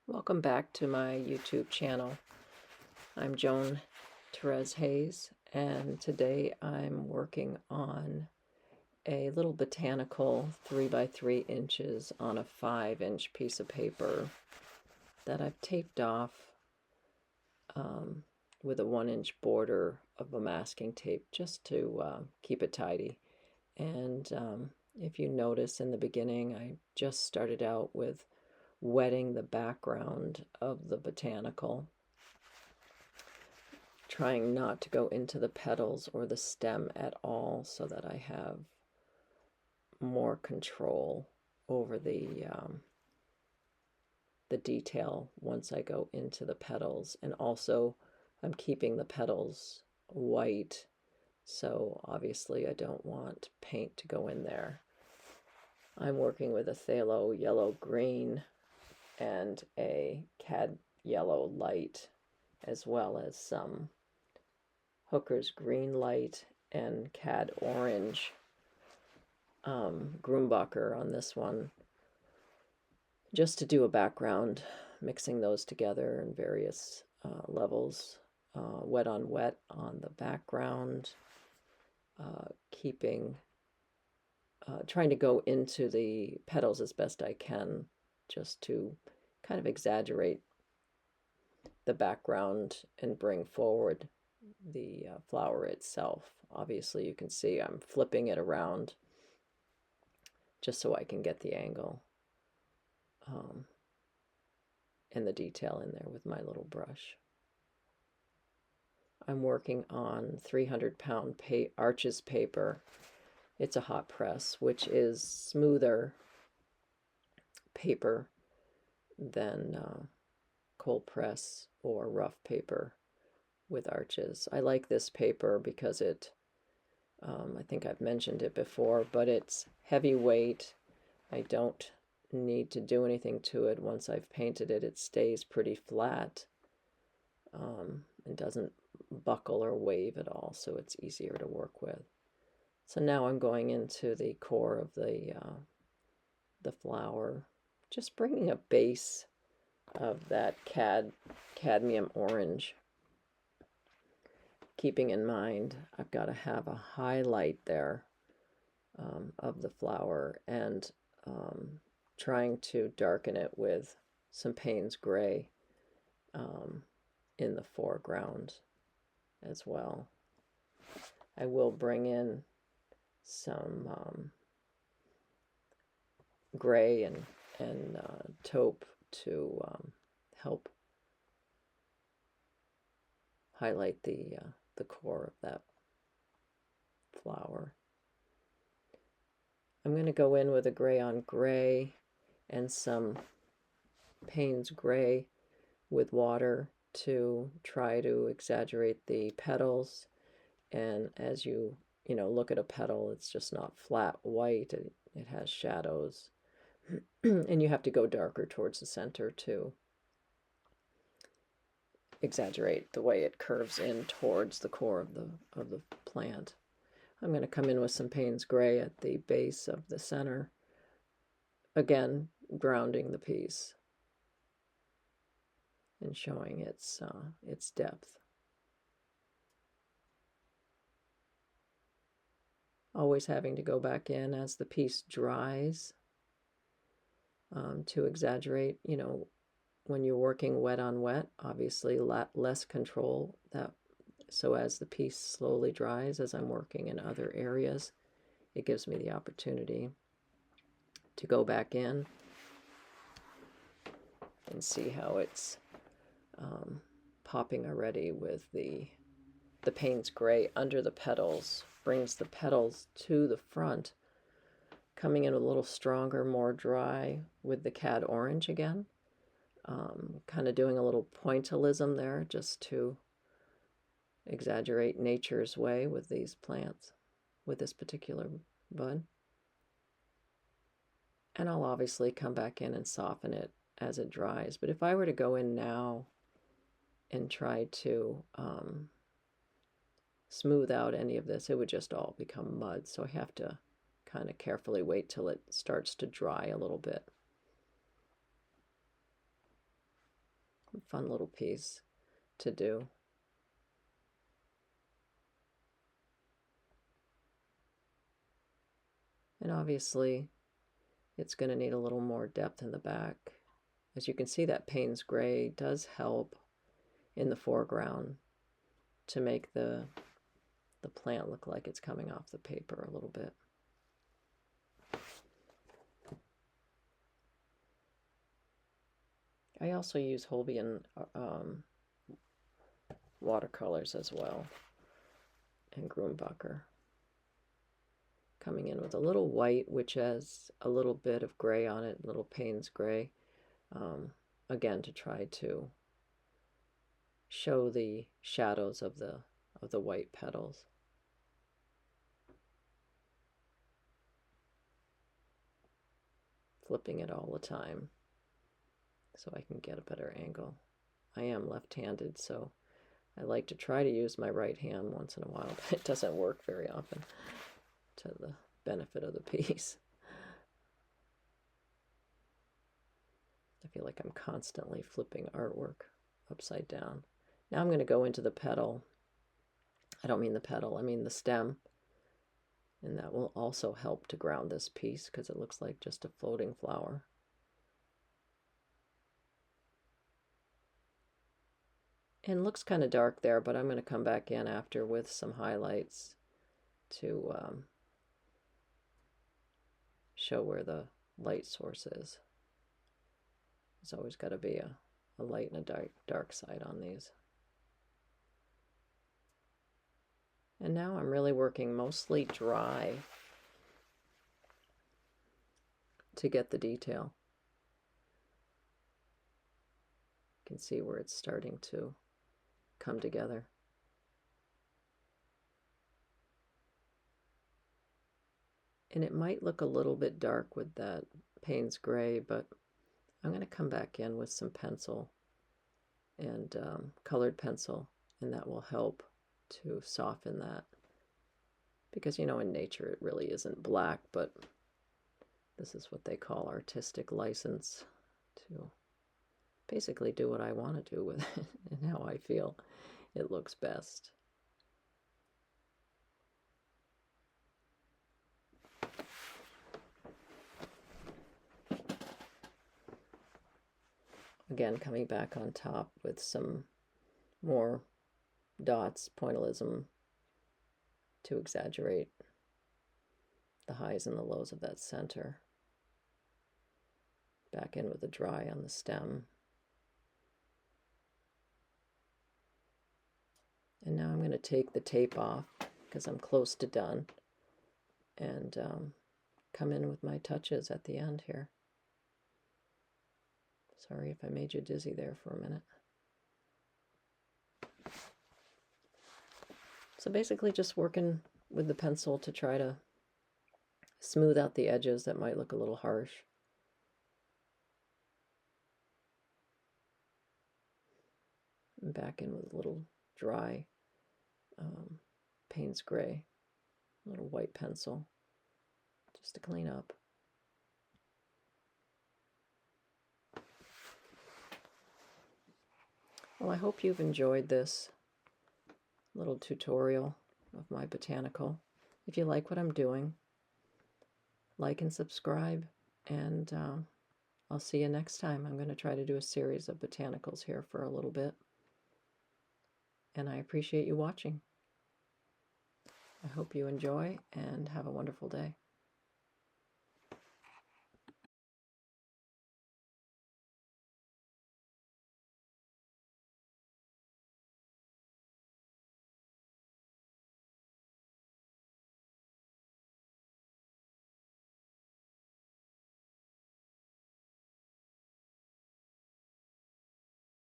Welcome back to my YouTube channel. I'm Joan Therese Hayes, and today I'm working on a little botanical 3 by 3 inches on a 5-inch piece of paper that I've taped off with a 1-inch border of a masking tape just to keep it tidy. And if you notice in the beginning, I just started out with wetting the background of the botanical, trying not to go into the petals or the stem at all so that I have more control over the detail once I go into the petals. And also I'm keeping the petals white, so obviously I don't want paint to go in there. I'm working with a phthalo yellow green and a cad yellow light, as well as some Hooker's green light and cad orange Grumbacher on this one, just to do a background, mixing those together in various levels. Wet on wet on the background, trying to go into the petals as best I can, just to kind of exaggerate the background and bring forward the flower itself. Obviously you can see I'm flipping it around just so I can get the angle and the detail in there with my little brush. I'm working on 300-pound Arches paper. It's a hot press, which is smoother paper than cold press or rough paper with Arches. I like this paper because it, I think I've mentioned it before, but it's heavyweight. I don't need to do anything to it. Once I've painted it, it stays pretty flat and doesn't buckle or wave at all, so it's easier to work with. So now I'm going into the core of the flower, just bringing a base of that cadmium orange, keeping in mind I've got to have a highlight there of the flower, and trying to darken it with some Payne's gray in the foreground as well. I will bring in some gray and taupe to help highlight the core of that flower. I'm going to go in with a gray on gray and some Payne's gray with water to try to exaggerate the petals. And as you look at a petal, it's just not flat white. It has shadows. And you have to go darker towards the center to exaggerate the way it curves in towards the core of the plant. I'm going to come in with some Payne's gray at the base of the center, again grounding the piece and showing its depth. Always having to go back in as the piece dries to exaggerate. When you're working wet on wet, obviously less control. So as the piece slowly dries, as I'm working in other areas, it gives me the opportunity to go back in and see how it's popping already with the Payne's gray under the petals, brings the petals to the front, coming in a little stronger, more dry with the cad orange again. Kind of doing a little pointillism there just to exaggerate nature's way with these plants, with this particular bud. And I'll obviously come back in and soften it as it dries. But if I were to go in now and try to smooth out any of this, it would just all become mud. So I have to kind of carefully wait till it starts to dry a little bit. fun little piece to do. And obviously, it's going to need a little more depth in the back. As you can see, that Payne's gray does help in the foreground to make the plant look like it's coming off the paper a little bit. I also use Holbein watercolors as well, and Grumbacher. Coming in with a little white, which has a little bit of gray on it, little Payne's gray, again to try to show the shadows of the white petals. Flipping it all the time so I can get a better angle. I am left-handed, so I like to try to use my right hand once in a while, but it doesn't work very often to the benefit of the piece. I feel like I'm constantly flipping artwork upside down. Now I'm going to go into the petal. I don't mean the petal, I mean the stem. And that will also help to ground this piece because it looks like just a floating flower. And looks kind of dark there, but I'm going to come back in after with some highlights to show where the light source is. There's always got to be a light and a dark side on these. And now I'm really working mostly dry to get the detail. You can see where it's starting to come together. And it might look a little bit dark with that Payne's gray, but I'm going to come back in with some pencil and colored pencil, and that will help to soften that. Because, you know, in nature it really isn't black, but this is what they call artistic license to basically do what I want to do with it and how I feel it looks best. Again, coming back on top with some more dots, pointillism, to exaggerate the highs and the lows of that center. Back in with the dry on the stem. And now I'm going to take the tape off because I'm close to done, and come in with my touches at the end here. Sorry if I made you dizzy there for a minute. So basically just working with the pencil to try to smooth out the edges that might look a little harsh. And back in with a little dry Payne's gray, a little white pencil, just to clean up. Well, I hope you've enjoyed this little tutorial of my botanical. If you like what I'm doing, like and subscribe, and I'll see you next time. I'm going to try to do a series of botanicals here for a little bit, and I appreciate you watching. I hope you enjoy and have a wonderful day.